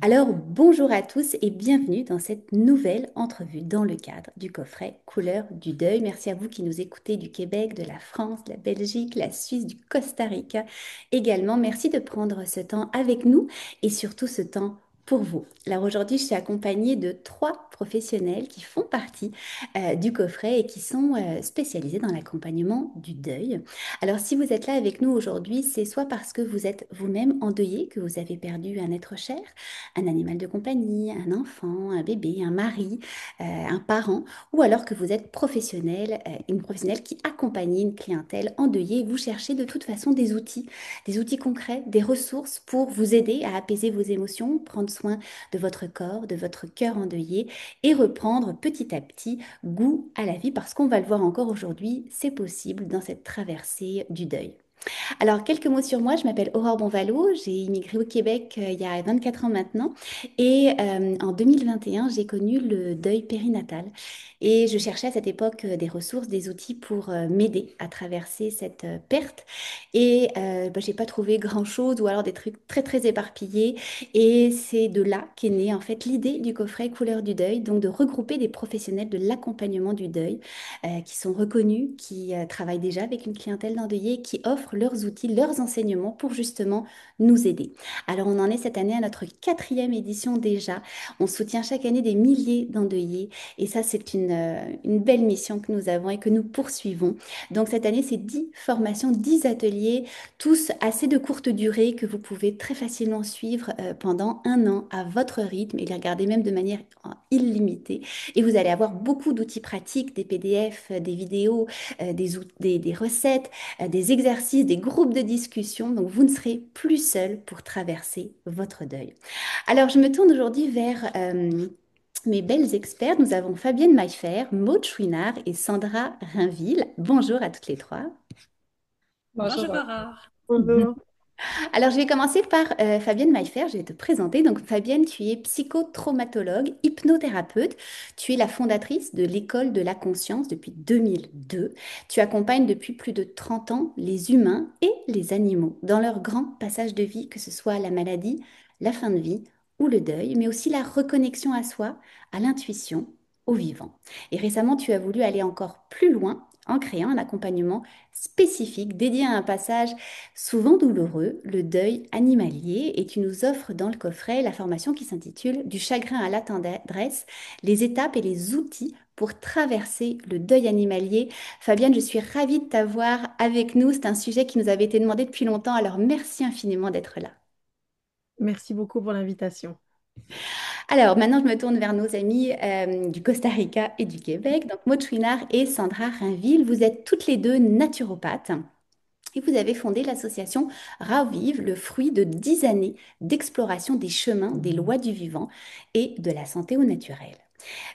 Alors, bonjour à tous et bienvenue dans cette nouvelle entrevue dans le cadre du coffret Couleur du deuil. Merci à vous qui nous écoutez du Québec, de la France, de la Belgique, la Suisse, du Costa Rica également. Merci de prendre ce temps avec nous et surtout ce temps pour vous. Alors aujourd'hui, je suis accompagnée de trois professionnels qui font partie du coffret et qui sont spécialisés dans l'accompagnement du deuil. Alors, si vous êtes là avec nous aujourd'hui, c'est soit parce que vous êtes vous-même endeuillé, que vous avez perdu un être cher, un animal de compagnie, un enfant, un bébé, un mari, un parent, ou alors que vous êtes professionnel, une professionnelle qui accompagne une clientèle endeuillée. Vous cherchez de toute façon des outils concrets, des ressources pour vous aider à apaiser vos émotions, prendre soin de votre corps, de votre cœur endeuillé et reprendre petit à petit goût à la vie parce qu'on va le voir encore aujourd'hui, c'est possible dans cette traversée du deuil. Alors, quelques mots sur moi. Je m'appelle Aurore Bonvalot. J'ai immigré au Québec il y a 24 ans maintenant. Et en 2021, j'ai connu le deuil périnatal. Et je cherchais à cette époque des ressources, des outils pour m'aider à traverser cette perte. Et j'ai pas trouvé grand-chose ou alors des trucs très très éparpillés. Et c'est de là qu'est née en fait l'idée du coffret Couleur du deuil, donc de regrouper des professionnels de l'accompagnement du deuil qui sont reconnus, qui travaillent déjà avec une clientèle d'endeuillés, qui offrent leurs outils, leurs enseignements pour justement nous aider. Alors on en est cette année à notre quatrième édition déjà. On soutient chaque année des milliers d'endeuillés et ça c'est une belle mission que nous avons et que nous poursuivons. Donc cette année c'est 10 formations, 10 ateliers, tous assez de courte durée que vous pouvez très facilement suivre pendant un an à votre rythme et les regarder même de manière illimitée. Et vous allez avoir beaucoup d'outils pratiques, des PDF, des vidéos, des recettes, des exercices, des groupes de discussion. Donc, vous ne serez plus seul pour traverser votre deuil. Alors, je me tourne aujourd'hui vers mes belles experts. Nous avons Fabienne Maillefer, Maud Chouinard et Sandra Rainville. Bonjour à toutes les trois. Bonjour. Bonjour Aurore. Bonjour. Alors, je vais commencer par Fabienne Maillefer. Je vais te présenter. Donc, Fabienne, tu es psychotraumatologue, hypnothérapeute. Tu es la fondatrice de l'École de la conscience depuis 2002. Tu accompagnes depuis plus de 30 ans les humains et les animaux dans leur grand passage de vie, que ce soit la maladie, la fin de vie ou le deuil, mais aussi la reconnexion à soi, à l'intuition, au vivant. Et récemment, tu as voulu aller encore plus loin en créant un accompagnement spécifique dédié à un passage souvent douloureux, le deuil animalier, et tu nous offres dans le coffret la formation qui s'intitule Du chagrin à la tendresse, les étapes et les outils pour traverser le deuil animalier. Fabienne, je suis ravie de t'avoir avec nous. C'est un sujet qui nous avait été demandé depuis longtemps, alors merci infiniment d'être là. Merci beaucoup pour l'invitation. Alors maintenant, je me tourne vers nos amis du Costa Rica et du Québec. Donc Maud Chouinard et Sandra Rainville, vous êtes toutes les deux naturopathes. Et vous avez fondé l'association Ravive, le fruit de 10 années d'exploration des chemins, des lois du vivant et de la santé au naturel.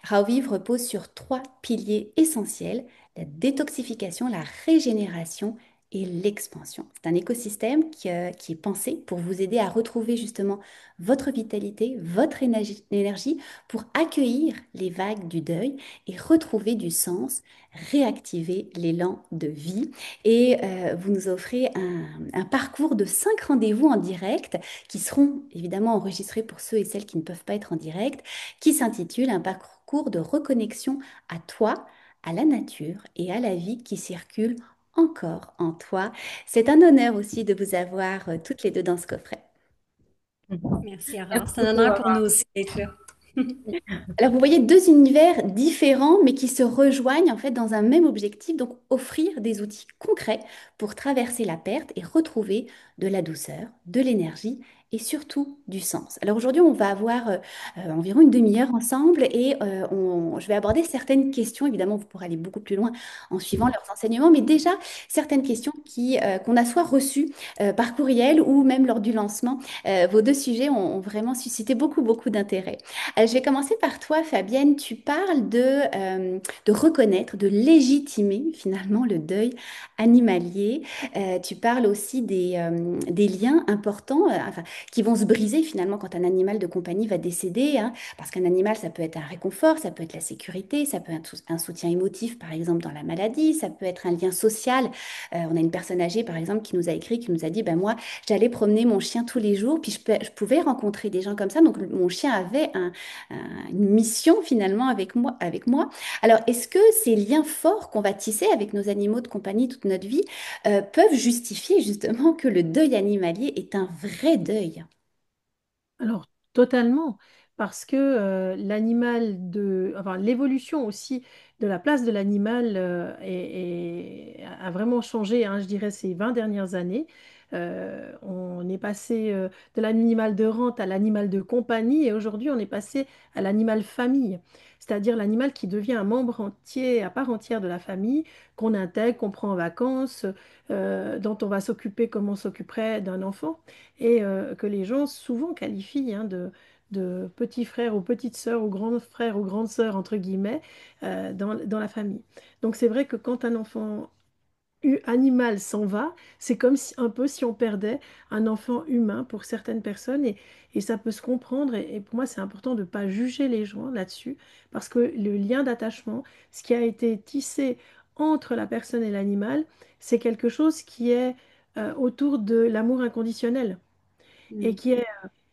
Ravive repose sur trois piliers essentiels, la détoxification, la régénération et l'expansion. C'est un écosystème qui est pensé pour vous aider à retrouver justement votre vitalité, votre énergie pour accueillir les vagues du deuil et retrouver du sens, réactiver l'élan de vie. Et vous nous offrez un parcours de 5 rendez-vous en direct qui seront évidemment enregistrés pour ceux et celles qui ne peuvent pas être en direct, qui s'intitule Un parcours de reconnexion à toi, à la nature et à la vie qui circule encore en toi. C'est un honneur aussi de vous avoir toutes les deux dans ce coffret. Merci Aurore. Merci C'est un beaucoup, honneur pour Laura. nous aussi d'être là. Alors, vous voyez deux univers différents, mais qui se rejoignent en fait dans un même objectif, donc offrir des outils concrets pour traverser la perte et retrouver de la douceur, de l'énergie et surtout du sens. Alors aujourd'hui, on va avoir environ une demi-heure ensemble et je vais aborder certaines questions. Évidemment, vous pourrez aller beaucoup plus loin en suivant leurs enseignements, mais déjà certaines questions qu'on a soit reçues par courriel ou même lors du lancement. Vos deux sujets ont vraiment suscité beaucoup d'intérêt. Je vais commencer par toi, Fabienne. Tu parles de reconnaître, de légitimer finalement le deuil animalier. Tu parles aussi des liens importants. Enfin, qui vont se briser finalement quand un animal de compagnie va décéder, hein, parce qu'un animal, ça peut être un réconfort, ça peut être la sécurité, ça peut être un soutien émotif, par exemple, dans la maladie, ça peut être un lien social. On a une personne âgée, par exemple, qui nous a écrit, qui nous a dit, ben moi, j'allais promener mon chien tous les jours, puis je pouvais rencontrer des gens comme ça, donc mon chien avait une mission finalement avec moi. Alors, est-ce que ces liens forts qu'on va tisser avec nos animaux de compagnie toute notre vie peuvent justifier justement que le deuil animalier est un vrai deuil? Alors, totalement, parce que enfin, l'évolution aussi de la place de l'animal a vraiment changé, hein, je dirais, ces 20 dernières années. On est passé de l'animal de rente à l'animal de compagnie et aujourd'hui, on est passé à l'animal famille, c'est-à-dire l'animal qui devient un membre entier, à part entière de la famille, qu'on intègre, qu'on prend en vacances, dont on va s'occuper comme on s'occuperait d'un enfant et que les gens souvent qualifient hein, de petit frère ou petite sœur ou grand frère ou grande sœur, entre guillemets, dans la famille. Donc c'est vrai que quand un enfant animal s'en va, c'est comme si, un peu si on perdait un enfant humain pour certaines personnes et ça peut se comprendre et pour moi c'est important de ne pas juger les gens là-dessus parce que le lien d'attachement, ce qui a été tissé entre la personne et l'animal, c'est quelque chose qui est autour de l'amour inconditionnel et Mm. qui est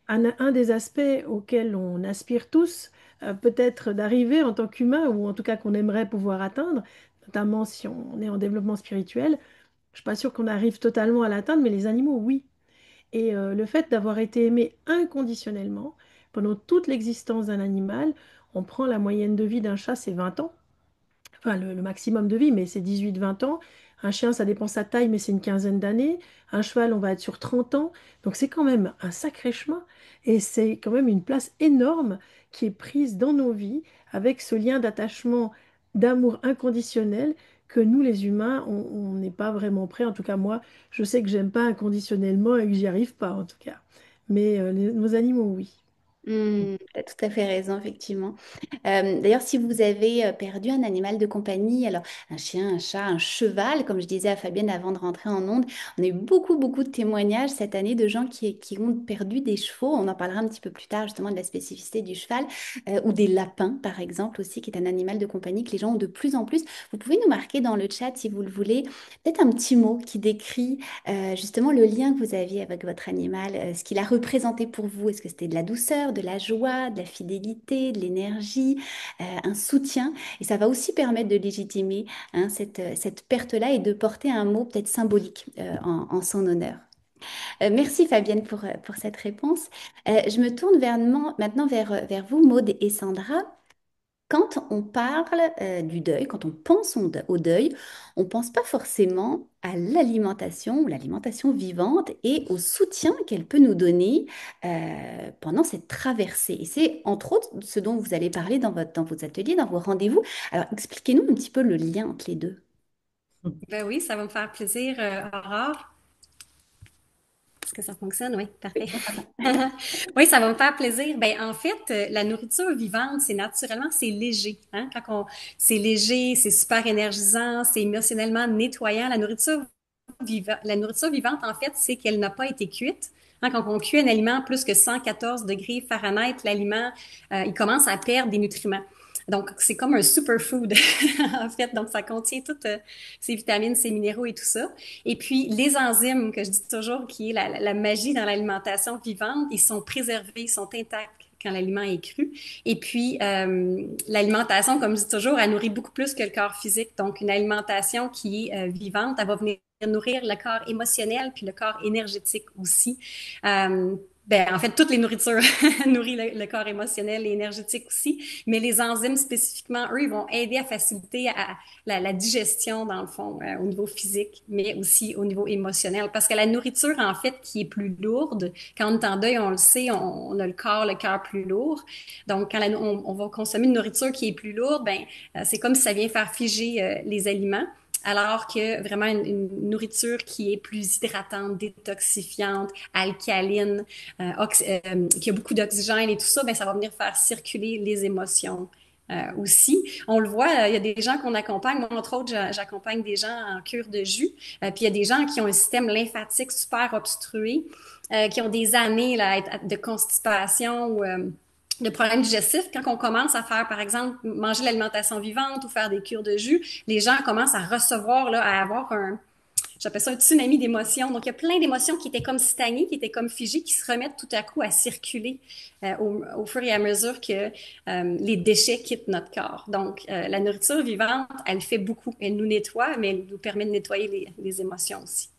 un des aspects auxquels on aspire tous, peut-être d'arriver en tant qu'humain, ou en tout cas qu'on aimerait pouvoir atteindre, notamment si on est en développement spirituel. Je ne suis pas sûre qu'on arrive totalement à l'atteindre, mais les animaux, oui. Et le fait d'avoir été aimé inconditionnellement pendant toute l'existence d'un animal, on prend la moyenne de vie d'un chat, c'est 20 ans, enfin le maximum de vie, mais c'est 18-20 ans. Un chien, ça dépend sa taille, mais c'est une quinzaine d'années. Un cheval, on va être sur 30 ans. Donc c'est quand même un sacré chemin. Et c'est quand même une place énorme qui est prise dans nos vies avec ce lien d'attachement, d'amour inconditionnel que nous, les humains, on n'est pas vraiment prêts. En tout cas, moi, je sais que j'aime pas inconditionnellement et que j'y arrive pas, en tout cas. Mais nos animaux, oui. Tu as tout à fait raison, effectivement. D'ailleurs, si vous avez perdu un animal de compagnie, alors un chien, un chat, un cheval, comme je disais à Fabienne avant de rentrer en onde, on a eu beaucoup, beaucoup de témoignages cette année de gens qui ont perdu des chevaux. On en parlera un petit peu plus tard, justement, de la spécificité du cheval, ou des lapins, par exemple, aussi, qui est un animal de compagnie que les gens ont de plus en plus. Vous pouvez nous marquer dans le chat, si vous le voulez, peut-être un petit mot qui décrit justement le lien que vous aviez avec votre animal, ce qu'il a représenté pour vous. Est-ce que c'était de la douceur, de la joie, de la fidélité, de l'énergie, un soutien? Et ça va aussi permettre de légitimer hein, cette perte-là et de porter un mot peut-être symbolique en son honneur. Merci Fabienne pour cette réponse. Je me tourne maintenant vers vous, Maud et Sandra. Quand on parle du deuil, quand on pense au deuil, on ne pense pas forcément à l'alimentation ou l'alimentation vivante et au soutien qu'elle peut nous donner pendant cette traversée. Et c'est entre autres ce dont vous allez parler dans vos ateliers, dans vos rendez-vous. Alors expliquez-nous un petit peu le lien entre les deux. Ben oui, ça va me faire plaisir, Aurore. Est-ce que ça fonctionne? Oui, parfait. Oui, ça va me faire plaisir. Ben, en fait, la nourriture vivante, c'est naturellement, c'est léger. Hein? C'est léger, c'est super énergisant, c'est émotionnellement nettoyant. La nourriture vivante, en fait, c'est qu'elle n'a pas été cuite. Hein, quand on cuit un aliment à plus que 114 degrés Fahrenheit, l'aliment, il commence à perdre des nutriments. Donc, c'est comme un superfood, en fait. Donc, ça contient toutes ces vitamines, ces minéraux et tout ça. Et puis, les enzymes, que je dis toujours, qui est la magie dans l'alimentation vivante, ils sont préservés, ils sont intacts quand l'aliment est cru. Et puis, l'alimentation, comme je dis toujours, elle nourrit beaucoup plus que le corps physique. Donc, une alimentation qui est vivante, elle va venir nourrir le corps émotionnel puis le corps énergétique aussi. Ben, en fait, toutes les nourritures nourrissent le corps émotionnel et énergétique aussi, mais les enzymes spécifiquement, eux, ils vont aider à faciliter la digestion, dans le fond, au niveau physique, mais aussi au niveau émotionnel. Parce que la nourriture, en fait, qui est plus lourde, quand on est en deuil, on le sait, on a le cœur plus lourd. Donc, quand on va consommer une nourriture qui est plus lourde, ben, c'est comme si ça vient faire figer les aliments. Alors que vraiment une nourriture qui est plus hydratante, détoxifiante, alcaline, qui a beaucoup d'oxygène et tout ça, ben ça va venir faire circuler les émotions aussi. On le voit, il y a des gens qu'on accompagne. Moi, entre autres, j'accompagne des gens en cure de jus. Puis il y a des gens qui ont un système lymphatique super obstrué, qui ont des années là, de constipation ou de problèmes digestifs. Quand on commence à faire, par exemple, manger l'alimentation vivante ou faire des cures de jus, les gens commencent à recevoir, là, à avoir j'appelle ça un tsunami d'émotions. Donc, il y a plein d'émotions qui étaient comme stagnées, qui étaient comme figées, qui se remettent tout à coup à circuler au fur et à mesure que les déchets quittent notre corps. Donc, la nourriture vivante, elle fait beaucoup. Elle nous nettoie, mais elle nous permet de nettoyer les émotions aussi.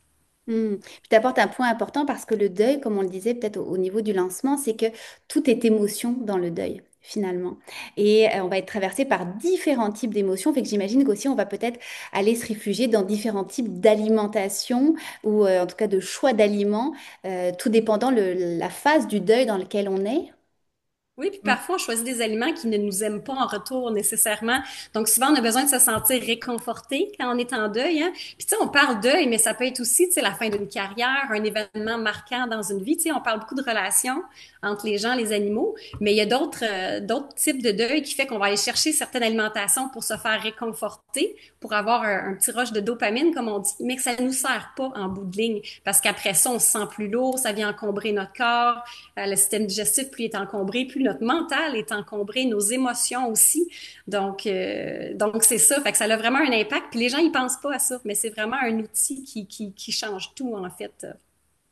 Tu apportes un point important parce que le deuil, comme on le disait peut-être au niveau du lancement, c'est que tout est émotion dans le deuil, finalement. Et on va être traversé par différents types d'émotions. Fait que j'imagine qu'aussi on va peut-être aller se réfugier dans différents types d'alimentation ou en tout cas de choix d'aliments, tout dépendant la phase du deuil dans lequel on est. Oui, puis parfois, on choisit des aliments qui ne nous aiment pas en retour nécessairement. Donc, souvent, on a besoin de se sentir réconforté quand on est en deuil, hein. Puis, tu sais, on parle deuil, mais ça peut être aussi, tu sais, la fin d'une carrière, un événement marquant dans une vie. Tu sais, on parle beaucoup de relations entre les gens, les animaux, mais il y a d'autres types de deuil qui fait qu'on va aller chercher certaines alimentations pour se faire réconforter, pour avoir un petit rush de dopamine, comme on dit, mais que ça ne nous sert pas en bout de ligne. Parce qu'après ça, on se sent plus lourd, ça vient encombrer notre corps, le système digestif, plus il est encombré, plus notre mental est encombré, nos émotions aussi. Donc c'est ça. Fait que ça a vraiment un impact. Puis les gens, ils pensent pas à ça, mais c'est vraiment un outil qui change tout, en fait.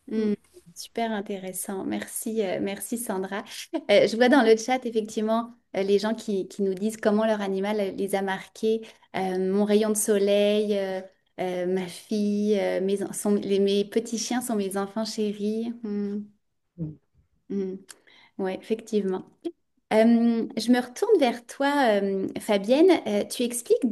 Hmm, super intéressant. Merci, merci Sandra. Je vois dans le chat effectivement les gens qui nous disent comment leur animal les a marqués. Mon rayon de soleil, ma fille, mes petits chiens sont mes enfants chéris. Mm. Hmm. Ouais, effectivement. Je me retourne vers toi, Fabienne. Tu expliques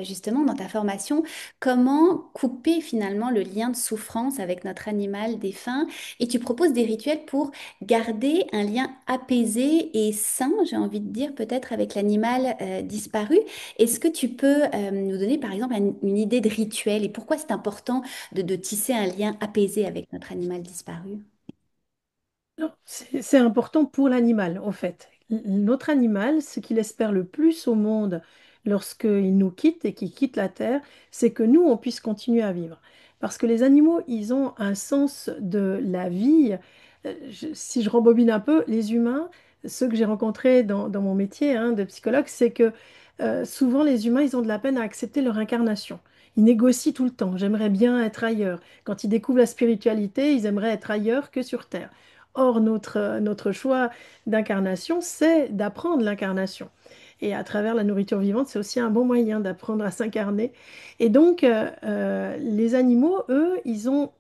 justement dans ta formation comment couper finalement le lien de souffrance avec notre animal défunt et tu proposes des rituels pour garder un lien apaisé et sain, j'ai envie de dire peut-être avec l'animal disparu. Est-ce que tu peux nous donner par exemple une idée de rituel et pourquoi c'est important de tisser un lien apaisé avec notre animal disparu? Non, c'est important pour l'animal, en fait. Notre animal, ce qu'il espère le plus au monde lorsqu'il nous quitte et qu'il quitte la Terre, c'est que nous, on puisse continuer à vivre. Parce que les animaux, ils ont un sens de la vie. Si je rembobine un peu, les humains, ceux que j'ai rencontrés dans mon métier de psychologue, c'est que souvent les humains, ils ont de la peine à accepter leur incarnation. Ils négocient tout le temps. J'aimerais bien être ailleurs. Quand ils découvrent la spiritualité, ils aimeraient être ailleurs que sur Terre. Or, notre choix d'incarnation, c'est d'apprendre l'incarnation. Et à travers la nourriture vivante, c'est aussi un bon moyen d'apprendre à s'incarner. Et donc, les animaux, eux, ils ont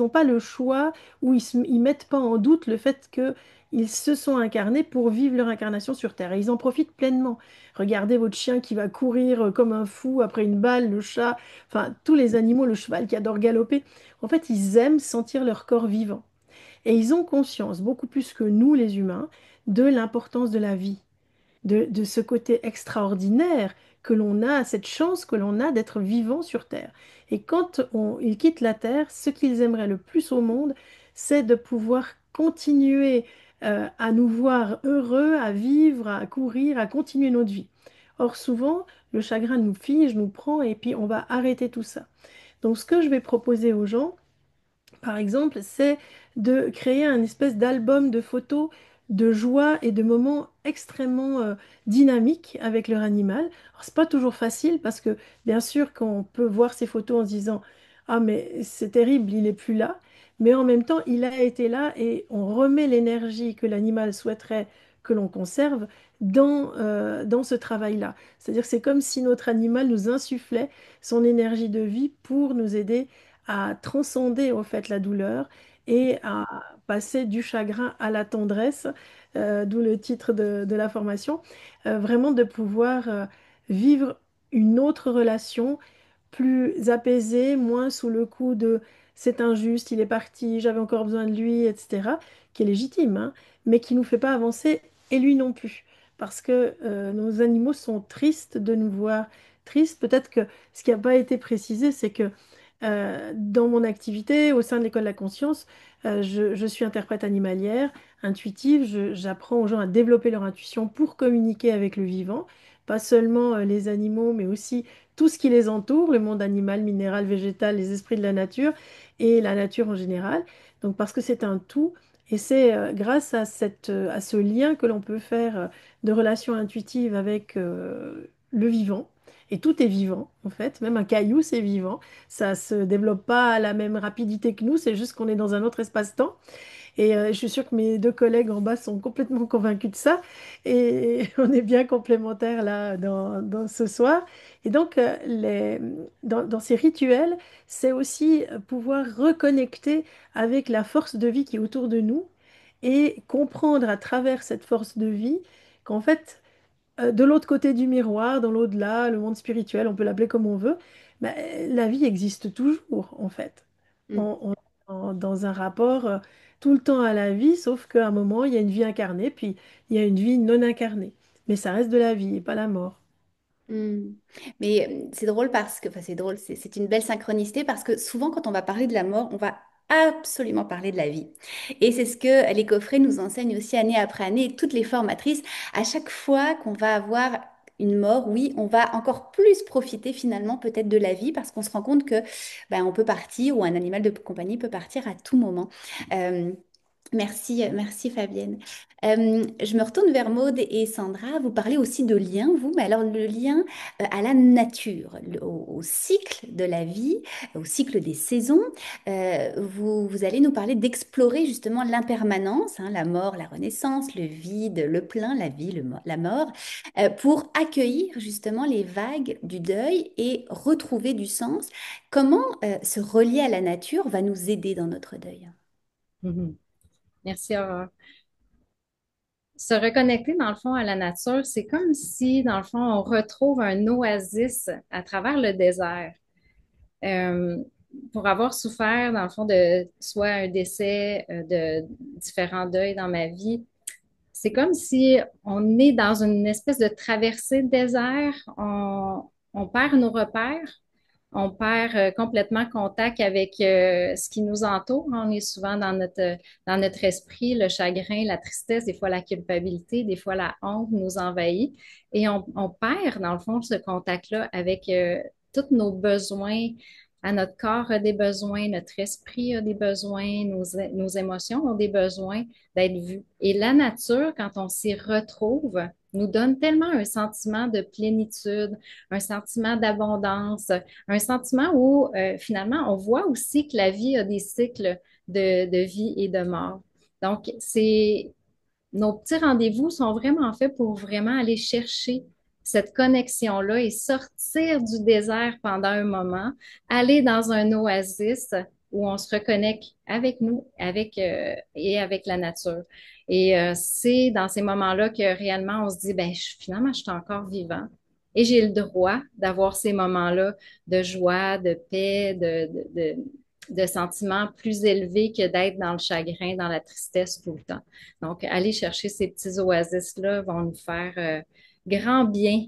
pas le choix ou ils mettent pas en doute le fait qu'ils se sont incarnés pour vivre leur incarnation sur Terre. Et ils en profitent pleinement. Regardez votre chien qui va courir comme un fou après une balle, le chat, enfin, tous les animaux, le cheval qui adore galoper. En fait, ils aiment sentir leur corps vivant. Et ils ont conscience, beaucoup plus que nous les humains, de l'importance de la vie, de ce côté extraordinaire que l'on a, cette chance que l'on a d'être vivant sur Terre. Et quand ils quittent la Terre, ce qu'ils aimeraient le plus au monde, c'est de pouvoir continuer à nous voir heureux, à vivre, à courir, à continuer notre vie. Or, souvent, le chagrin nous fige, nous prend, et puis on va arrêter tout ça. Donc, ce que je vais proposer aux gens, par exemple, c'est de créer un espèce d'album de photos de joie et de moments extrêmement dynamiques avec leur animal. Alors, c'est pas toujours facile parce que, bien sûr, qu'on peut voir ces photos en se disant, ah, mais c'est terrible, il est plus là. Mais en même temps, il a été là et on remet l'énergie que l'animal souhaiterait que l'on conserve dans ce travail-là. C'est-à-dire que c'est comme si notre animal nous insufflait son énergie de vie pour nous aider à transcender en fait la douleur et à passer du chagrin à la tendresse, d'où le titre de la formation, vraiment de pouvoir vivre une autre relation plus apaisée, moins sous le coup de c'est injuste, il est parti, j'avais encore besoin de lui, etc., qui est légitime, hein, mais qui ne nous fait pas avancer, et lui non plus. Parce que nos animaux sont tristes de nous voir tristes. Peut-être que ce qui n'a pas été précisé, c'est que Dans mon activité au sein de l'école de la conscience, je suis interprète animalière, intuitive. J'apprends aux gens à développer leur intuition pour communiquer avec le vivant, pas seulement les animaux, mais aussi tout ce qui les entoure, le monde animal, minéral, végétal, les esprits de la nature et la nature en général. Donc parce que c'est un tout, et c'est grâce à à ce lien que l'on peut faire de relation intuitive avec le vivant. Et tout est vivant, en fait. Même un caillou, c'est vivant. Ça se développe pas à la même rapidité que nous, c'est juste qu'on est dans un autre espace-temps. Et je suis sûre que mes deux collègues en bas sont complètement convaincus de ça. Et on est bien complémentaires là dans ce soir. Et donc, dans ces rituels, c'est aussi pouvoir reconnecter avec la force de vie qui est autour de nous et comprendre à travers cette force de vie qu'en fait, de l'autre côté du miroir, dans l'au-delà, le monde spirituel, on peut l'appeler comme on veut, la vie existe toujours, en fait. Mm. On est dans un rapport tout le temps à la vie, sauf qu'à un moment, il y a une vie incarnée, puis il y a une vie non incarnée. Mais ça reste de la vie et pas la mort. Hmm. Mais c'est drôle parce que, enfin c'est drôle, c'est une belle synchronicité parce que souvent quand on va parler de la mort, on va absolument parler de la vie. Et c'est ce que les coffrets nous enseignent aussi année après année, et toutes les formatrices, à chaque fois qu'on va avoir une mort, oui, on va encore plus profiter finalement peut-être de la vie parce qu'on se rend compte que ben, on peut partir ou un animal de compagnie peut partir à tout moment. Euh, Merci, merci Fabienne. Je me retourne vers Maude et Sandra. Vous parlez aussi de lien, vous, mais alors le lien à la nature, au cycle de la vie, au cycle des saisons. Vous allez nous parler d'explorer justement l'impermanence, hein, la mort, la renaissance, le vide, le plein, la vie, la mort, pour accueillir justement les vagues du deuil et retrouver du sens. Comment se relier à la nature va nous aider dans notre deuil? Mhm. Merci, Aurore. Se reconnecter, dans le fond, à la nature, c'est comme si, dans le fond, on retrouve un oasis à travers le désert. Euh, pour avoir souffert, dans le fond, de soit un décès, de différents deuils dans ma vie, c'est comme si on est dans une espèce de traversée de désert, on perd nos repères, on perd complètement contact avec ce qui nous entoure. On est souvent dans notre esprit, le chagrin, la tristesse, des fois la culpabilité, des fois la honte nous envahit et on perd, dans le fond, ce contact-là avec tous nos besoins. À notre corps a des besoins, notre esprit a des besoins, nos émotions ont des besoins d'être vus. Et la nature, quand on s'y retrouve, nous donne tellement un sentiment de plénitude, un sentiment d'abondance, un sentiment où finalement on voit aussi que la vie a des cycles de vie et de mort. Donc, nos petits rendez-vous sont vraiment faits pour vraiment aller chercher cette connexion-là et sortir du désert pendant un moment, aller dans un oasis où on se reconnecte avec nous, et avec la nature. Et c'est dans ces moments-là que réellement on se dit, ben finalement, je suis encore vivant. Et j'ai le droit d'avoir ces moments-là de joie, de paix, de sentiments plus élevés que d'être dans le chagrin, dans la tristesse tout le temps. Donc, aller chercher ces petits oasis-là vont nous faire grand bien.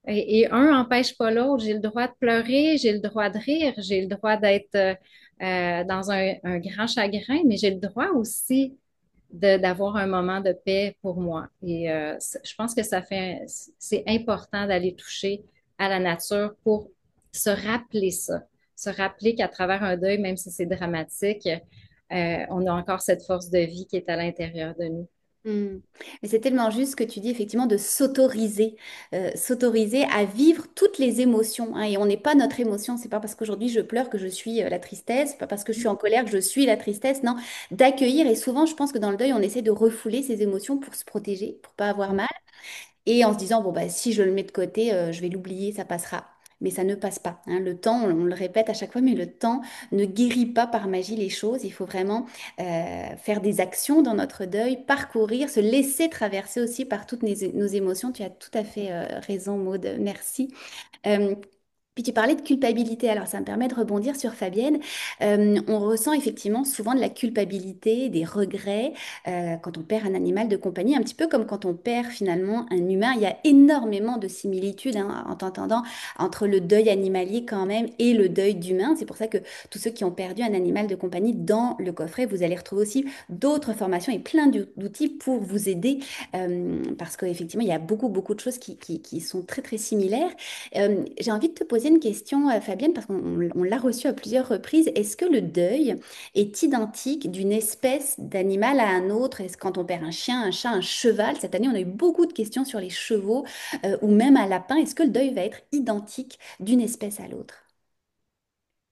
Et un n'empêche pas l'autre. J'ai le droit de pleurer, j'ai le droit de rire, j'ai le droit d'être dans un grand chagrin, mais j'ai le droit aussi d'avoir un moment de paix pour moi. Et je pense que c'est important d'aller toucher à la nature pour se rappeler ça, se rappeler qu'à travers un deuil, même si c'est dramatique, on a encore cette force de vie qui est à l'intérieur de nous. Hmm. Mais c'est tellement juste ce que tu dis, effectivement, de s'autoriser à vivre toutes les émotions, hein. Et on n'est pas notre émotion. C'est pas parce qu'aujourd'hui je pleure que je suis la tristesse, c'est pas parce que je suis en colère que je suis la tristesse. Non, d'accueillir. Et souvent, je pense que dans le deuil, on essaie de refouler ses émotions pour se protéger, pour pas avoir mal. Et en se disant, bon, bah, si je le mets de côté, je vais l'oublier, ça passera. Mais ça ne passe pas, hein. Le temps, on le répète à chaque fois, mais le temps ne guérit pas par magie les choses. Il faut vraiment faire des actions dans notre deuil, parcourir, se laisser traverser aussi par toutes nos émotions. Tu as tout à fait raison, Maude. Merci. Euh, Puis tu parlais de culpabilité, alors ça me permet de rebondir sur Fabienne. On ressent effectivement souvent de la culpabilité, des regrets quand on perd un animal de compagnie, un petit peu comme quand on perd finalement un humain. Il y a énormément de similitudes hein, en t'entendant entre le deuil animalier quand même et le deuil d'humain. C'est pour ça que tous ceux qui ont perdu un animal de compagnie dans le coffret, vous allez retrouver aussi d'autres formations et plein d'outils pour vous aider parce qu'effectivement, il y a beaucoup de choses qui sont très très similaires. J'ai envie de te poser une question, Fabienne, parce qu'on l'a reçu à plusieurs reprises. Est-ce que le deuil est identique d'une espèce d'animal à un autre? Est-ce quand on perd un chien, un chat, un cheval? Cette année, on a eu beaucoup de questions sur les chevaux ou même un lapin. Est-ce que le deuil va être identique d'une espèce à l'autre?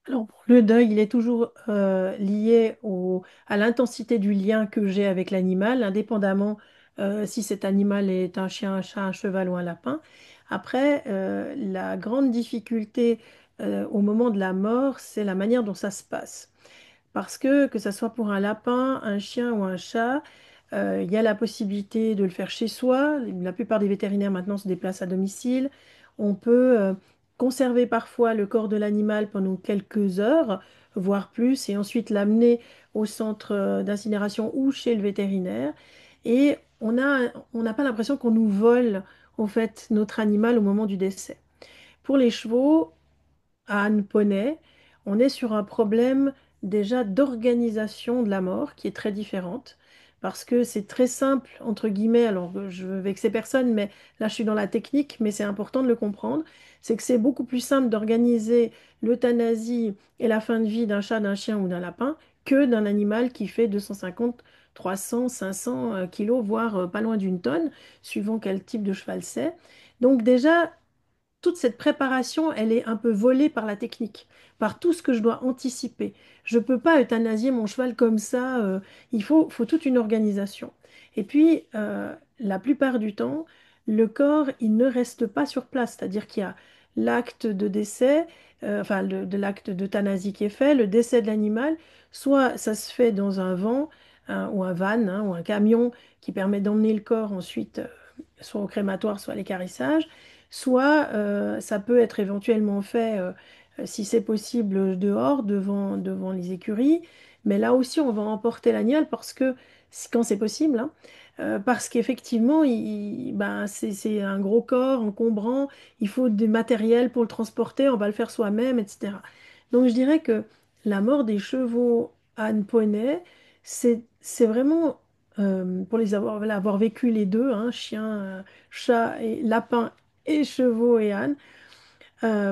Alors, pour le deuil, il est toujours lié à l'intensité du lien que j'ai avec l'animal, indépendamment si cet animal est un chien, un chat, un cheval ou un lapin. Après, la grande difficulté au moment de la mort, c'est la manière dont ça se passe. Parce que ce soit pour un lapin, un chien ou un chat, il y a la possibilité de le faire chez soi. La plupart des vétérinaires maintenant se déplacent à domicile. On peut conserver parfois le corps de l'animal pendant quelques heures, voire plus, et ensuite l'amener au centre d'incinération ou chez le vétérinaire. Et on n'a pas l'impression qu'on nous vole en fait notre animal au moment du décès. Pour les chevaux, à Anne Poney, on est sur un problème déjà d'organisation de la mort qui est très différente. Parce que c'est très simple, entre guillemets, alors je veux vexer personne, mais là je suis dans la technique, mais c'est important de le comprendre, c'est que c'est beaucoup plus simple d'organiser l'euthanasie et la fin de vie d'un chat, d'un chien ou d'un lapin que d'un animal qui fait 250, 300, 500 kilos, voire pas loin d'une tonne, suivant quel type de cheval c'est. Donc déjà, toute cette préparation, elle est un peu volée par la technique, par tout ce que je dois anticiper. Je ne peux pas euthanasier mon cheval comme ça, faut toute une organisation. Et puis, la plupart du temps, le corps, il ne reste pas sur place, c'est-à-dire qu'il y a l'acte de décès, enfin de l'acte d'euthanasie qui est fait, le décès de l'animal, soit ça se fait dans un van ou un van hein, ou un camion qui permet d'emmener le corps ensuite soit au crématoire, soit à l'équarrissage. Soit ça peut être éventuellement fait, si c'est possible, dehors, devant les écuries. Mais là aussi, on va emporter l'animal parce que, quand c'est possible, hein, parce qu'effectivement, ben, c'est un gros corps encombrant, il faut du matériel pour le transporter, on va le faire soi-même, etc. Donc je dirais que la mort des chevaux à poney, c'est vraiment, pour avoir vécu les deux, hein, chien, chat et lapin et chevaux et ânes,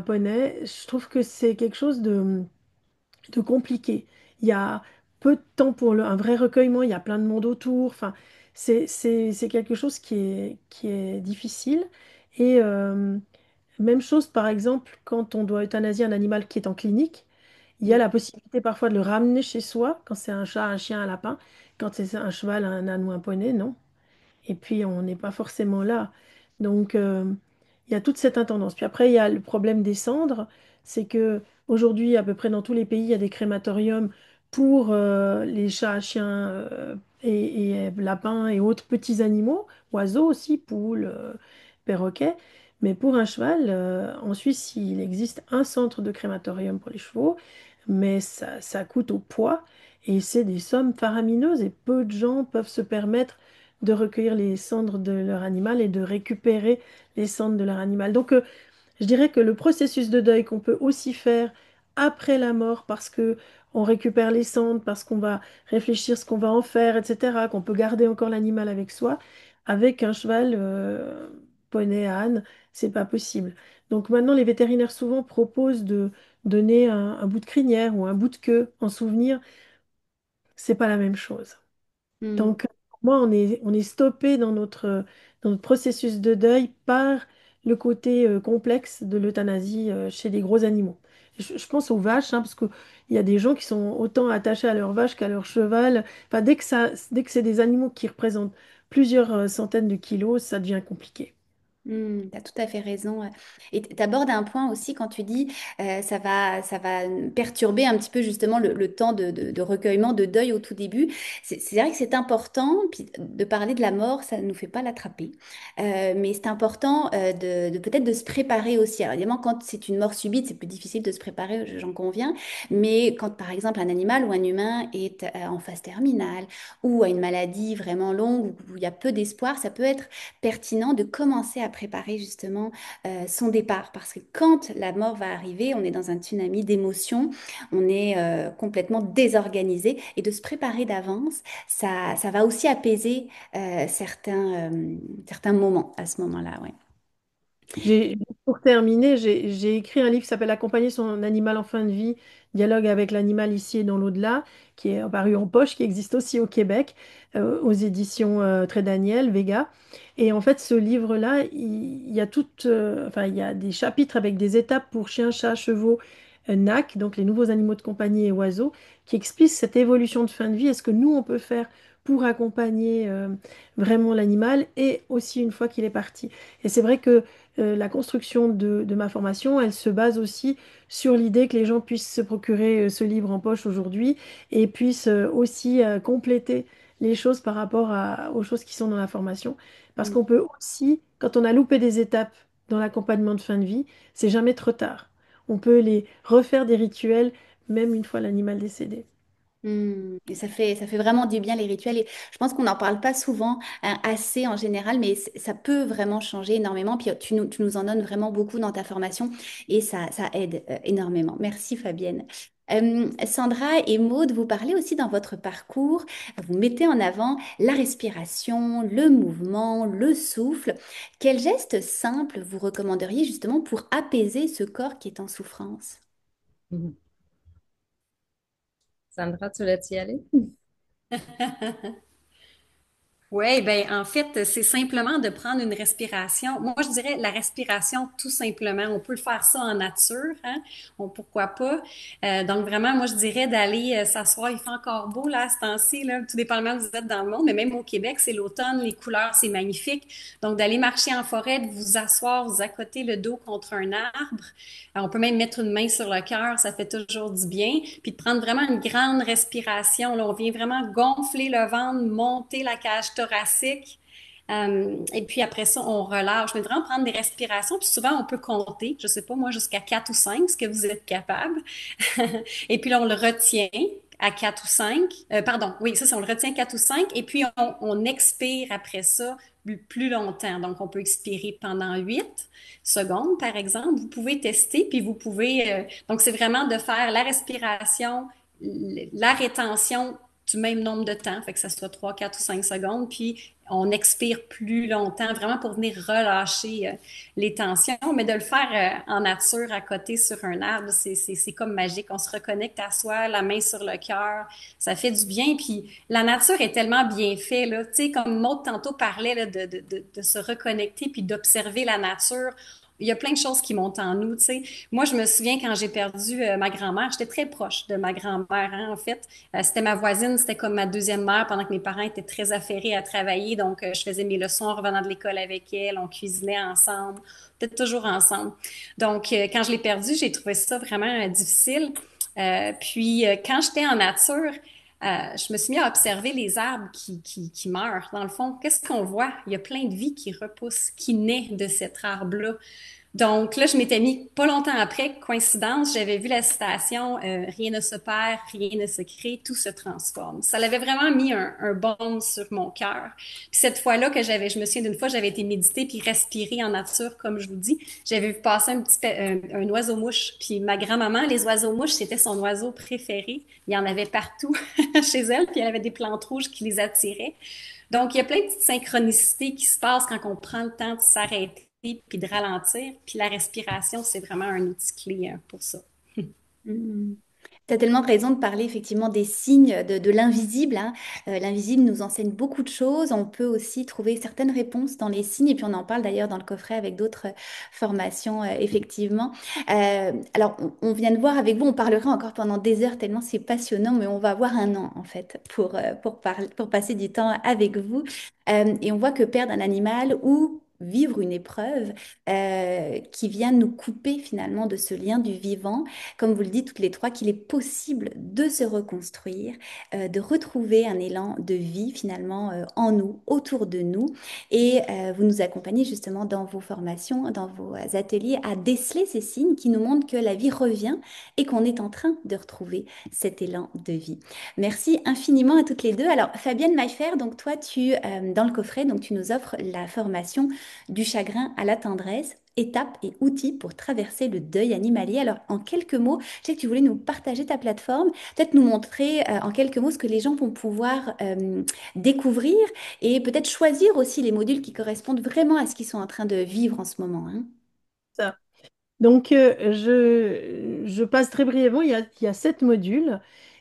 poney, je trouve que c'est quelque chose de compliqué. Il y a peu de temps pour un vrai recueillement, il y a plein de monde autour. Enfin, c'est quelque chose qui est difficile. Et même chose, par exemple, quand on doit euthanasier un animal qui est en clinique, il y a la possibilité parfois de le ramener chez soi, quand c'est un chat, un chien, un lapin. Quand c'est un cheval, un âne ou un poney, non. Et puis, on n'est pas forcément là. Donc, il y a toute cette intendance. Puis après, il y a le problème des cendres. C'est que aujourd'hui, à peu près dans tous les pays, il y a des crématoriums pour les chats, chiens et lapins et autres petits animaux, oiseaux aussi, poules, perroquets. Mais pour un cheval, en Suisse, il existe un centre de crématorium pour les chevaux, mais ça coûte au poids et c'est des sommes faramineuses et peu de gens peuvent se permettre de recueillir les cendres de leur animal et de récupérer les cendres de leur animal. Donc, je dirais que le processus de deuil qu'on peut aussi faire après la mort, parce que on récupère les cendres, parce qu'on va réfléchir ce qu'on va en faire, etc., qu'on peut garder encore l'animal avec soi, avec un cheval, poney, âne, c'est pas possible. Donc maintenant, les vétérinaires souvent proposent de donner un bout de crinière ou un bout de queue en souvenir. C'est pas la même chose. Hmm. Donc, pour moi, on est stoppé dans notre processus de deuil par le côté complexe de l'euthanasie chez les gros animaux. Je pense aux vaches, hein, parce qu'il y a des gens qui sont autant attachés à leur vache qu'à leur cheval. Enfin, dès que c'est des animaux qui représentent plusieurs centaines de kilos, ça devient compliqué. Tu as tout à fait raison. Et tu abordes un point aussi quand tu dis ça va perturber un petit peu justement le temps de recueillement, de deuil au tout début. C'est vrai que c'est important, puis de parler de la mort, ça ne nous fait pas l'attraper. Mais c'est important de peut-être de se préparer aussi. Alors évidemment, quand c'est une mort subite, c'est plus difficile de se préparer, j'en conviens. Mais quand par exemple un animal ou un humain est en phase terminale ou a une maladie vraiment longue où il y a peu d'espoir, ça peut être pertinent de commencer à préparer justement son départ. Parce que quand la mort va arriver, on est dans un tsunami d'émotions, on est complètement désorganisé et de se préparer d'avance, ça va aussi apaiser certains moments à ce moment-là. Ouais. Pour terminer, j'ai écrit un livre qui s'appelle Accompagner son animal en fin de vie, dialogue avec l'animal ici et dans l'au-delà, qui est paru en poche, qui existe aussi au Québec, aux éditions Très Daniel, Vega. Et en fait, ce livre-là, il y a enfin, il y a des chapitres avec des étapes pour chiens, chats, chevaux, NAC, donc les nouveaux animaux de compagnie et oiseaux, qui expliquent cette évolution de fin de vie et ce que nous, on peut faire pour accompagner vraiment l'animal et aussi une fois qu'il est parti. Et c'est vrai que la construction de ma formation, elle se base aussi sur l'idée que les gens puissent se procurer ce livre en poche aujourd'hui et puissent aussi compléter les choses par rapport aux choses qui sont dans la formation. Parce Mm. qu'on peut aussi, quand on a loupé des étapes dans l'accompagnement de fin de vie, c'est jamais trop tard. On peut les refaire des rituels, même une fois l'animal décédé. Et ça fait vraiment du bien les rituels. Et je pense qu'on n'en parle pas souvent, hein, assez en général, mais ça peut vraiment changer énormément. Puis tu nous en donnes vraiment beaucoup dans ta formation et ça aide énormément. Merci Fabienne. Sandra et Maude, vous parlez aussi dans votre parcours, vous mettez en avant la respiration, le mouvement, le souffle. Quel geste simple vous recommanderiez justement pour apaiser ce corps qui est en souffrance? Mhm. Sandra, tu voulais-tu y aller? Oui, ben en fait, c'est simplement de prendre une respiration. Moi, je dirais la respiration tout simplement. On peut le faire ça en nature, hein? Pourquoi pas? Donc vraiment, moi, je dirais d'aller s'asseoir. Il fait encore beau là, à ce temps-ci, là, tout dépendamment où vous êtes dans le monde, mais même au Québec, c'est l'automne, les couleurs, c'est magnifique. Donc d'aller marcher en forêt, de vous asseoir, vous accoter le dos contre un arbre. On peut même mettre une main sur le cœur, ça fait toujours du bien. Puis de prendre vraiment une grande respiration. Là, on vient vraiment gonfler le ventre, monter la cage thoracique. Et puis après ça, on relâche. Mais vraiment prendre des respirations. Puis souvent, on peut compter, je sais pas, moi, jusqu'à 4 ou 5, ce que vous êtes capable. Et puis là, on le retient à 4 ou 5. Pardon, oui, ça, on le retient 4 ou 5. Et puis, on expire après ça plus longtemps. Donc, on peut expirer pendant 8 secondes, par exemple. Vous pouvez tester, puis vous pouvez... donc, c'est vraiment de faire la respiration, la rétention du même nombre de temps, fait que ça soit 3, 4 ou 5 secondes, puis on expire plus longtemps, vraiment pour venir relâcher les tensions, mais de le faire en nature, à côté sur un arbre, c'est comme magique. On se reconnecte à soi, la main sur le cœur, ça fait du bien. Puis la nature est tellement bien faite, là. Tu sais, comme Maud tantôt parlait là, de se reconnecter puis d'observer la nature. Il y a plein de choses qui montent en nous, tu sais. Moi, je me souviens quand j'ai perdu ma grand-mère, j'étais très proche de ma grand-mère, hein, en fait. C'était ma voisine, c'était comme ma deuxième mère pendant que mes parents étaient très affairés à travailler. Donc, je faisais mes leçons en revenant de l'école avec elle, on cuisinait ensemble, peut-être toujours ensemble. Donc, quand je l'ai perdue, j'ai trouvé ça vraiment difficile. Puis, quand j'étais en nature, je me suis mis à observer les arbres qui meurent. Dans le fond, qu'est-ce qu'on voit? Il y a plein de vie qui repousse, qui naît de cet arbre-là. Donc là, je m'étais mis pas longtemps après, coïncidence, j'avais vu la citation Rien ne se perd, rien ne se crée, tout se transforme. Ça l'avait vraiment mis un baume sur mon cœur. Puis cette fois-là que je me souviens d'une fois, j'avais été méditer puis respirer en nature, comme je vous dis. J'avais vu passer un oiseau-mouche. Puis ma grand-maman, les oiseaux-mouches, c'était son oiseau préféré. Il y en avait partout chez elle, puis elle avait des plantes rouges qui les attiraient. Donc, il y a plein de petites synchronicités qui se passent quand on prend le temps de s'arrêter puis de ralentir. Puis la respiration, c'est vraiment un outil clé pour ça. Tu as tellement raison de parler effectivement des signes de l'invisible, hein. L'invisible nous enseigne beaucoup de choses. On peut aussi trouver certaines réponses dans les signes. Et puis on en parle d'ailleurs dans le coffret avec d'autres formations, effectivement. Alors, on vient de voir avec vous, on parlera encore pendant des heures tellement c'est passionnant, mais on va avoir un an en fait pour passer du temps avec vous. Et on voit que perdre un animal ou vivre une épreuve qui vient nous couper finalement de ce lien du vivant. Comme vous le dites toutes les trois, qu'il est possible de se reconstruire, de retrouver un élan de vie finalement en nous, autour de nous. Et vous nous accompagnez justement dans vos formations, dans vos ateliers à déceler ces signes qui nous montrent que la vie revient et qu'on est en train de retrouver cet élan de vie. Merci infiniment à toutes les deux. Alors, Fabienne Maillefer, donc toi, dans le coffret, donc tu nous offres la formation du chagrin à la tendresse, étapes et outils pour traverser le deuil animalier. Alors, en quelques mots, je sais que tu voulais nous partager ta plateforme, peut-être nous montrer en quelques mots ce que les gens vont pouvoir découvrir et peut-être choisir aussi les modules qui correspondent vraiment à ce qu'ils sont en train de vivre en ce moment, hein. Ça. Donc, je passe très brièvement. Il y a 7 modules.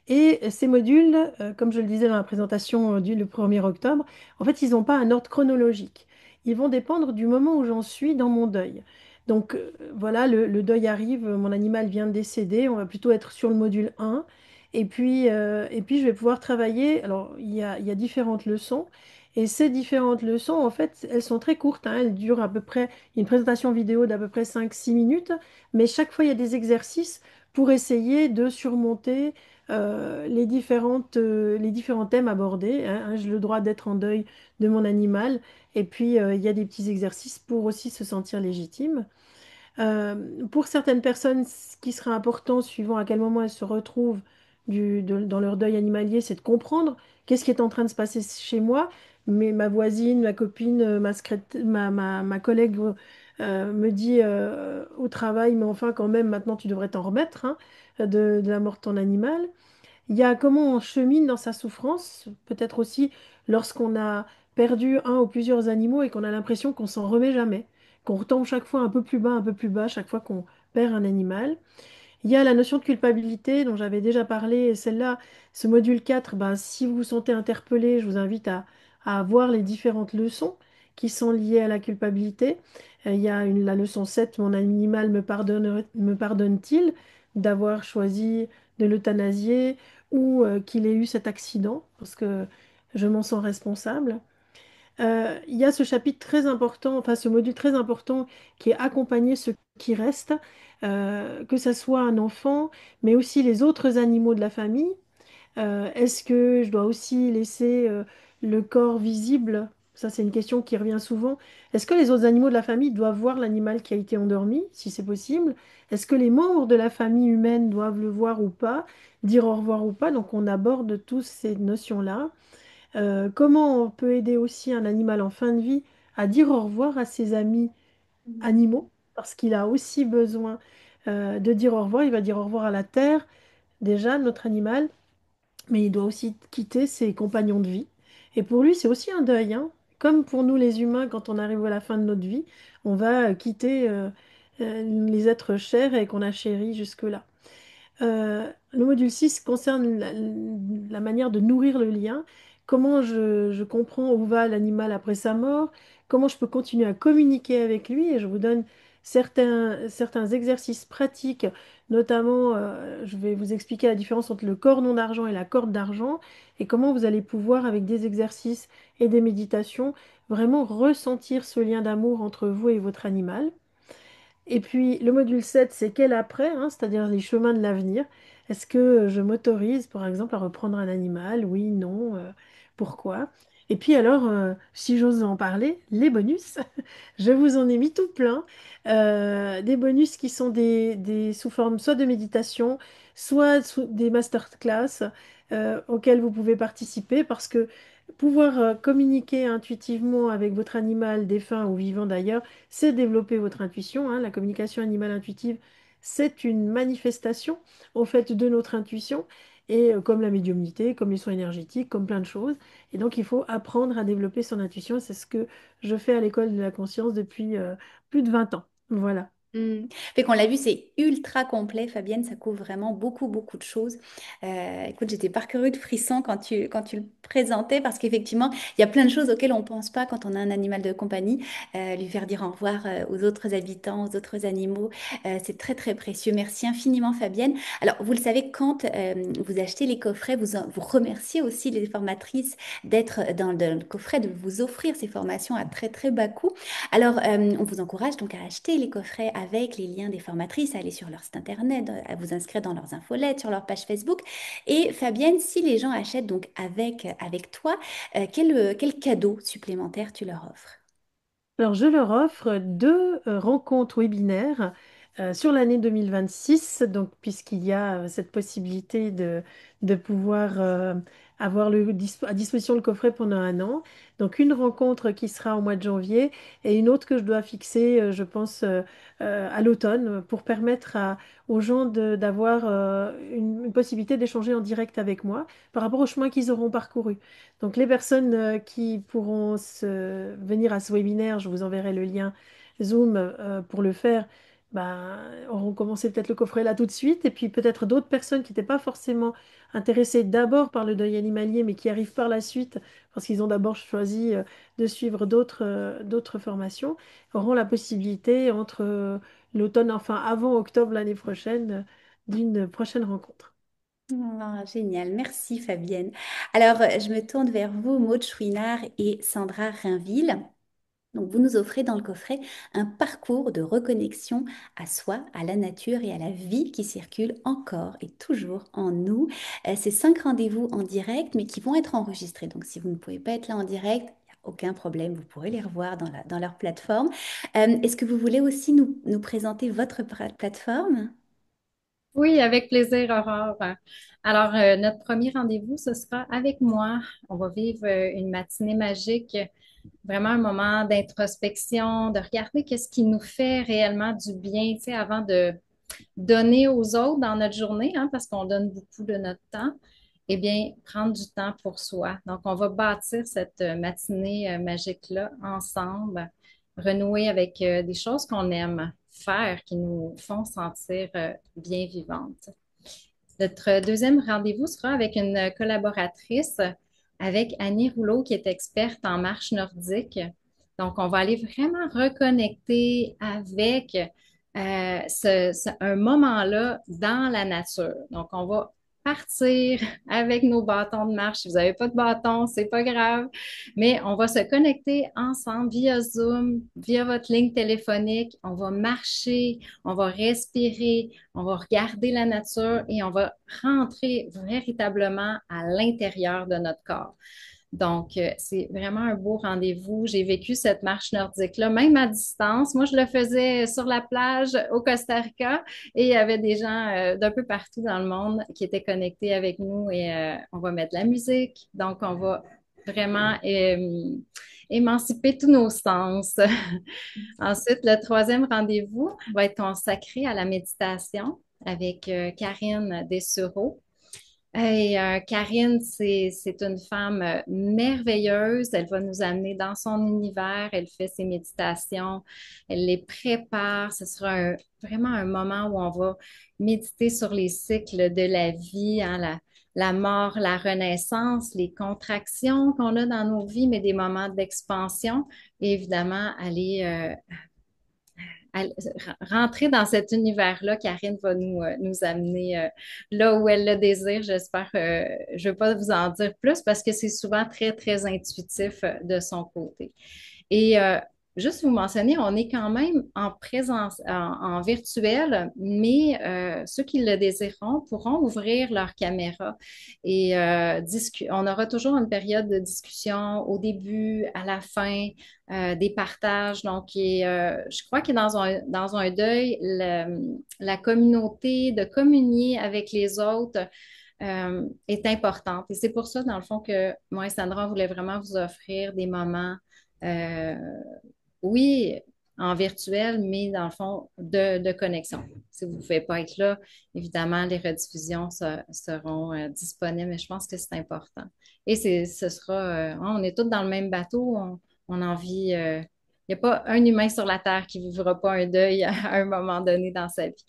Et ces modules, comme je le disais dans la présentation le 1er octobre, en fait, ils n'ont pas un ordre chronologique. Ils vont dépendre du moment où j'en suis dans mon deuil. Donc, voilà, le deuil arrive, mon animal vient de décéder. On va plutôt être sur le module 1. Et puis, je vais pouvoir travailler. Alors, il y a différentes leçons. Et ces différentes leçons, en fait, elles sont très courtes, hein. Elles durent à peu près une présentation vidéo d'à peu près 5-6 minutes, mais chaque fois, il y a des exercices pour essayer de surmonter les différents thèmes abordés, hein. J'ai le droit d'être en deuil de mon animal, et puis il y a des petits exercices pour aussi se sentir légitime. Pour certaines personnes, ce qui sera important, suivant à quel moment elles se retrouvent dans leur deuil animalier, c'est de comprendre qu'est-ce qui est en train de se passer chez moi. Mais ma voisine, ma copine, ma collègue me dit au travail, mais enfin quand même, maintenant tu devrais t'en remettre, hein, de la mort de ton animal. Il y a comment on chemine dans sa souffrance, peut-être aussi lorsqu'on a perdu un ou plusieurs animaux et qu'on a l'impression qu'on s'en remet jamais, qu'on retombe chaque fois un peu plus bas, chaque fois qu'on perd un animal. Il y a la notion de culpabilité dont j'avais déjà parlé, et celle-là, ce module 4, ben, si vous vous sentez interpellé, je vous invite à voir les différentes leçons qui sont liées à la culpabilité. Il y a la leçon 7, mon animal me pardonne-t-il d'avoir choisi de l'euthanasier ou qu'il ait eu cet accident, parce que je m'en sens responsable. Il y a ce chapitre très important, enfin ce module très important qui est accompagner ceux qui restent, que ce soit un enfant, mais aussi les autres animaux de la famille. Est-ce que je dois aussi laisser le corps visible? Ça, c'est une question qui revient souvent. Est-ce que les autres animaux de la famille doivent voir l'animal qui a été endormi, si c'est possible? Est-ce que les membres de la famille humaine doivent le voir ou pas, dire au revoir ou pas? Donc, on aborde toutes ces notions-là. Comment on peut aider aussi un animal en fin de vie à dire au revoir à ses amis animaux, parce qu'il a aussi besoin de dire au revoir. Il va dire au revoir à la terre, déjà, notre animal, mais il doit aussi quitter ses compagnons de vie. Et pour lui, c'est aussi un deuil, hein. Comme pour nous les humains, quand on arrive à la fin de notre vie, on va quitter les êtres chers et qu'on a chéris jusque-là. Le module 6 concerne la manière de nourrir le lien, comment je comprends où va l'animal après sa mort, comment je peux continuer à communiquer avec lui, et je vous donne certains exercices pratiques, notamment je vais vous expliquer la différence entre le cordon d'argent et la corde d'argent, et comment vous allez pouvoir, avec des exercices et des méditations, vraiment ressentir ce lien d'amour entre vous et votre animal. Et puis le module 7, c'est quel après, hein, c'est-à-dire les chemins de l'avenir. Est-ce que je m'autorise, par exemple, à reprendre un animal? Oui, non, pourquoi? Et puis alors, si j'ose en parler, les bonus, je vous en ai mis tout plein. Des bonus qui sont sous forme soit de méditation, soit des masterclass auxquels vous pouvez participer, parce que pouvoir communiquer intuitivement avec votre animal, défunt ou vivant d'ailleurs, c'est développer votre intuition, hein. La communication animale intuitive, c'est une manifestation au fait de notre intuition, et comme la médiumnité, comme les soins énergétiques, comme plein de choses. Et donc, il faut apprendre à développer son intuition. C'est ce que je fais à l'école de la conscience depuis plus de 20 ans. Voilà. Mm. Fait qu'on l'a vu, c'est ultra complet, Fabienne, ça couvre vraiment beaucoup, beaucoup de choses. Écoute, j'étais parcourue de frissons quand tu le présentais parce qu'effectivement, il y a plein de choses auxquelles on ne pense pas quand on a un animal de compagnie. Lui faire dire au revoir aux autres habitants, aux autres animaux, c'est très, très précieux. Merci infiniment, Fabienne. Alors, vous le savez, quand vous achetez les coffrets, vous remerciez aussi les formatrices d'être dans le coffret, de vous offrir ces formations à très, très bas coût. Alors, on vous encourage donc à acheter les coffrets avec les liens des formatrices, à aller sur leur site internet, à vous inscrire dans leurs infolettes, sur leur page Facebook. Et Fabienne, si les gens achètent donc avec toi, quel cadeau supplémentaire tu leur offres? Alors, je leur offre deux rencontres webinaires sur l'année 2026, donc puisqu'il y a cette possibilité de pouvoir avoir à disposition le coffret pendant un an. Donc, une rencontre qui sera au mois de janvier et une autre que je dois fixer, je pense, à l'automne pour permettre aux gens d'avoir une possibilité d'échanger en direct avec moi par rapport au chemin qu'ils auront parcouru. Donc, les personnes qui pourront venir à ce webinaire, je vous enverrai le lien Zoom pour le faire, ben, auront commencé peut-être le coffret là tout de suite. Et puis, peut-être d'autres personnes qui n'étaient pas forcément intéressées d'abord par le deuil animalier, mais qui arrivent par la suite parce qu'ils ont d'abord choisi de suivre d'autres formations, auront la possibilité entre l'automne, enfin avant octobre l'année prochaine, d'une prochaine rencontre. Ah, génial, merci Fabienne. Alors, je me tourne vers vous, Maud Chouinard et Sandra Rainville. Donc, vous nous offrez dans le coffret un parcours de reconnexion à soi, à la nature et à la vie qui circule encore et toujours en nous. C'est 5 rendez-vous en direct, mais qui vont être enregistrés. Donc, si vous ne pouvez pas être là en direct, il n'y a aucun problème, vous pourrez les revoir dans leur plateforme. Est-ce que vous voulez aussi nous présenter votre plateforme? Oui, avec plaisir, Aurore. Alors, notre premier rendez-vous, ce sera avec moi. On va vivre une matinée magique, vraiment un moment d'introspection, de regarder qu'est-ce qui nous fait réellement du bien, tu sais, avant de donner aux autres dans notre journée, hein, parce qu'on donne beaucoup de notre temps. Eh bien, prendre du temps pour soi. Donc, on va bâtir cette matinée magique-là ensemble, renouer avec des choses qu'on aime faire, qui nous font sentir bien vivantes. Notre deuxième rendez-vous sera avec une collaboratrice, avec Annie Rouleau, qui est experte en marche nordique. Donc, on va aller vraiment reconnecter avec un moment-là dans la nature. Donc, on va partir avec nos bâtons de marche. Si vous n'avez pas de bâton, c'est pas grave, mais on va se connecter ensemble via Zoom, via votre ligne téléphonique. On va marcher, on va respirer, on va regarder la nature et on va rentrer véritablement à l'intérieur de notre corps. Donc, c'est vraiment un beau rendez-vous. J'ai vécu cette marche nordique-là, même à distance. Moi, je le faisais sur la plage au Costa Rica et il y avait des gens d'un peu partout dans le monde qui étaient connectés avec nous et on va mettre de la musique. Donc, on va vraiment émanciper tous nos sens. Ensuite, le troisième rendez-vous va être consacré à la méditation avec Karine Dessureau. Et Karine, c'est une femme merveilleuse. Elle va nous amener dans son univers. Elle fait ses méditations. Elle les prépare. Ce sera vraiment un moment où on va méditer sur les cycles de la vie, hein, la mort, la renaissance, les contractions qu'on a dans nos vies, mais des moments d'expansion. Et évidemment, aller rentrer dans cet univers-là, Karine va nous amener là où elle le désire. J'espère, je ne vais pas vous en dire plus parce que c'est souvent très, très intuitif de son côté. Et juste vous mentionner, on est quand même en présence, en virtuel, mais ceux qui le désireront pourront ouvrir leur caméra et on aura toujours une période de discussion au début, à la fin, des partages. Donc, je crois que dans un deuil, la communauté, de communier avec les autres, est importante. Et c'est pour ça, dans le fond, que moi et Sandra, on voulait vraiment vous offrir des moments euh, oui, en virtuel, mais dans le fond, de connexion. Si vous ne pouvez pas être là, évidemment, les rediffusions seront disponibles, mais je pense que c'est important. Et ce sera, on est tous dans le même bateau, on en vit Il n'y a pas un humain sur la Terre qui ne vivra pas un deuil à un moment donné dans sa vie.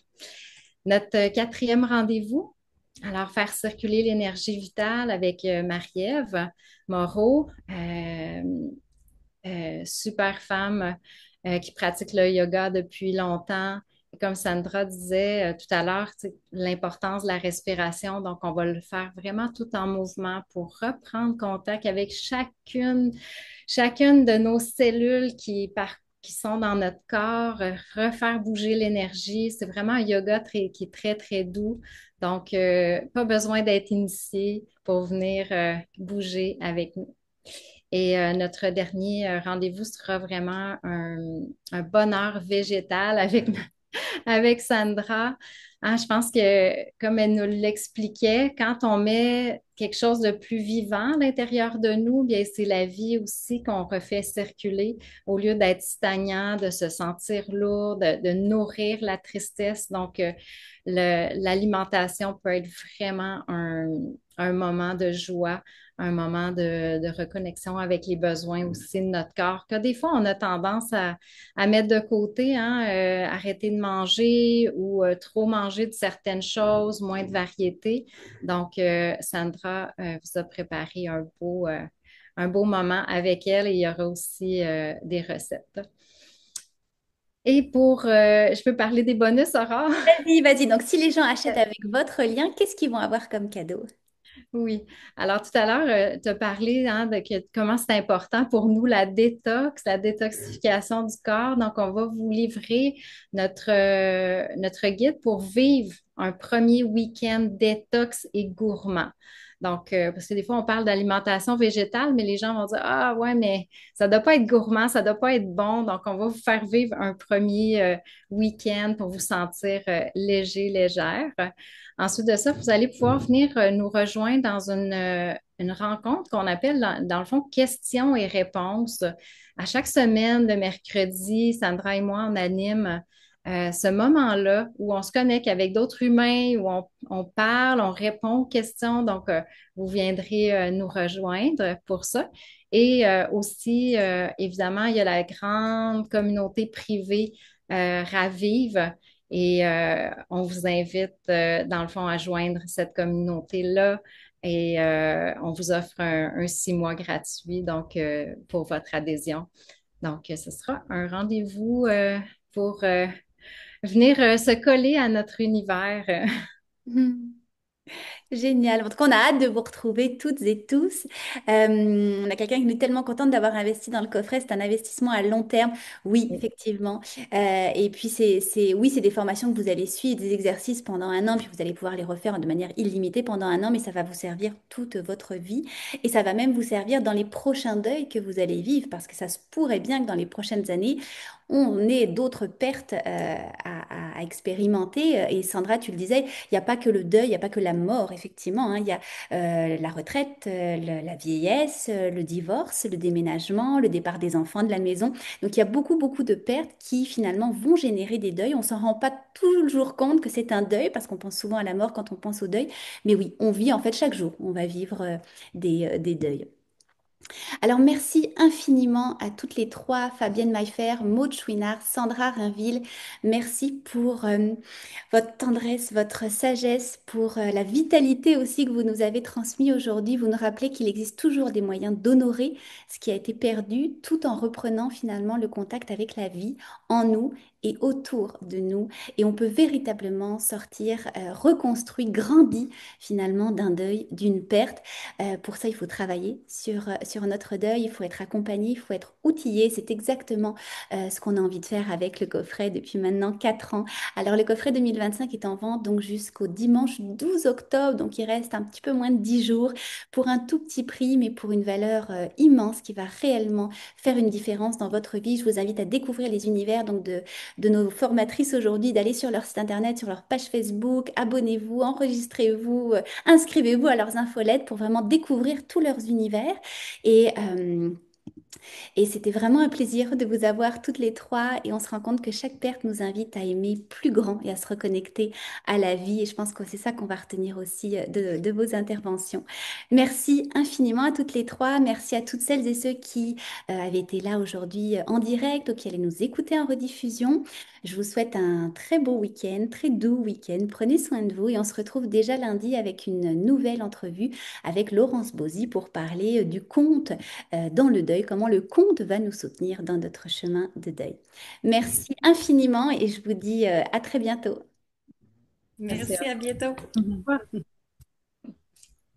Notre quatrième rendez-vous, alors faire circuler l'énergie vitale avec Marie-Ève Moreau, super femme qui pratique le yoga depuis longtemps. Et comme Sandra disait tout à l'heure, l'importance de la respiration. Donc, on va le faire vraiment tout en mouvement pour reprendre contact avec chacune de nos cellules qui sont dans notre corps, refaire bouger l'énergie. C'est vraiment un yoga qui est très, très doux. Donc, pas besoin d'être initié pour venir bouger avec nous. Et notre dernier rendez-vous sera vraiment un bonheur végétal avec Sandra. Hein, je pense que, comme elle nous l'expliquait, quand on met quelque chose de plus vivant à l'intérieur de nous, bien, c'est la vie aussi qu'on refait circuler au lieu d'être stagnant, de se sentir lourd, de nourrir la tristesse. Donc, l'alimentation peut être vraiment un moment de joie, un moment de reconnexion avec les besoins aussi de notre corps, que des fois, on a tendance à mettre de côté, hein, arrêter de manger ou trop manger de certaines choses, moins de variété. Donc, Sandra vous a préparé un beau moment avec elle et il y aura aussi des recettes. Et je peux parler des bonus, Aurore? Vas-y, vas-y. Donc, si les gens achètent avec votre lien, qu'est-ce qu'ils vont avoir comme cadeau? Oui. Alors, tout à l'heure, tu as parlé hein, comment c'est important pour nous la détox, la détoxification du corps. Donc, on va vous livrer notre guide pour vivre un premier week-end détox et gourmand. Donc, parce que des fois, on parle d'alimentation végétale, mais les gens vont dire, ah ouais, mais ça ne doit pas être gourmand, ça ne doit pas être bon. Donc, on va vous faire vivre un premier week-end pour vous sentir léger, légère. Ensuite de ça, vous allez pouvoir venir nous rejoindre dans une rencontre qu'on appelle, dans le fond, questions et réponses. À chaque semaine, le mercredi, Sandra et moi, on anime ce moment-là où on se connecte avec d'autres humains, où on parle, on répond aux questions. Donc, vous viendrez nous rejoindre pour ça. Et aussi, évidemment, il y a la grande communauté privée Ravive. Et on vous invite, dans le fond, à joindre cette communauté-là. Et on vous offre un 6 mois gratuit donc, pour votre adhésion. Donc, ce sera un rendez-vous pour venir se coller à notre univers. Génial. En tout cas, on a hâte de vous retrouver toutes et tous. On a quelqu'un qui est tellement contente d'avoir investi dans le coffret. C'est un investissement à long terme. Oui, effectivement. Et puis, oui, c'est des formations que vous allez suivre, des exercices pendant un an, puis vous allez pouvoir les refaire de manière illimitée pendant un an, mais ça va vous servir toute votre vie. Et ça va même vous servir dans les prochains deuils que vous allez vivre, parce que ça se pourrait bien que dans les prochaines années, on ait d'autres pertes à expérimenter. Et Sandra, tu le disais, il n'y a pas que le deuil, il n'y a pas que la mort, effectivement, hein. Il y a la retraite, la vieillesse, le divorce, le déménagement, le départ des enfants de la maison. Donc il y a beaucoup, beaucoup de pertes qui finalement vont générer des deuils. On s'en rend pas toujours compte que c'est un deuil parce qu'on pense souvent à la mort quand on pense au deuil. Mais oui, on vit en fait chaque jour, on va vivre des deuils. Alors merci infiniment à toutes les trois, Fabienne Maillefer, Maud Chouinard, Sandra Rainville. Merci pour votre tendresse, votre sagesse, pour la vitalité aussi que vous nous avez transmis aujourd'hui. Vous nous rappelez qu'il existe toujours des moyens d'honorer ce qui a été perdu tout en reprenant finalement le contact avec la vie en nous et autour de nous. Et on peut véritablement sortir reconstruit, grandi finalement d'un deuil, d'une perte. Pour ça, il faut travailler sur notre deuil, il faut être accompagné, il faut être outillé. C'est exactement ce qu'on a envie de faire avec le coffret depuis maintenant 4 ans. Alors, le coffret 2025 est en vente donc jusqu'au dimanche 12 octobre, donc il reste un petit peu moins de 10 jours pour un tout petit prix, mais pour une valeur immense qui va réellement faire une différence dans votre vie. Je vous invite à découvrir les univers donc de nos formatrices aujourd'hui, d'aller sur leur site internet, sur leur page Facebook, abonnez-vous, enregistrez-vous, inscrivez-vous à leurs infolettes pour vraiment découvrir tous leurs univers. Et Et c'était vraiment un plaisir de vous avoir toutes les trois et on se rend compte que chaque perte nous invite à aimer plus grand et à se reconnecter à la vie. Et je pense que c'est ça qu'on va retenir aussi de vos interventions. Merci infiniment à toutes les trois. Merci à toutes celles et ceux qui avaient été là aujourd'hui en direct ou qui allaient nous écouter en rediffusion. Je vous souhaite un très beau week-end, très doux week-end. Prenez soin de vous et on se retrouve déjà lundi avec une nouvelle entrevue avec Laurence Bozzi pour parler du conte dans le deuil, comment le conte va nous soutenir dans notre chemin de deuil. Merci infiniment et je vous dis à très bientôt. Merci. Merci, à bientôt. Au revoir.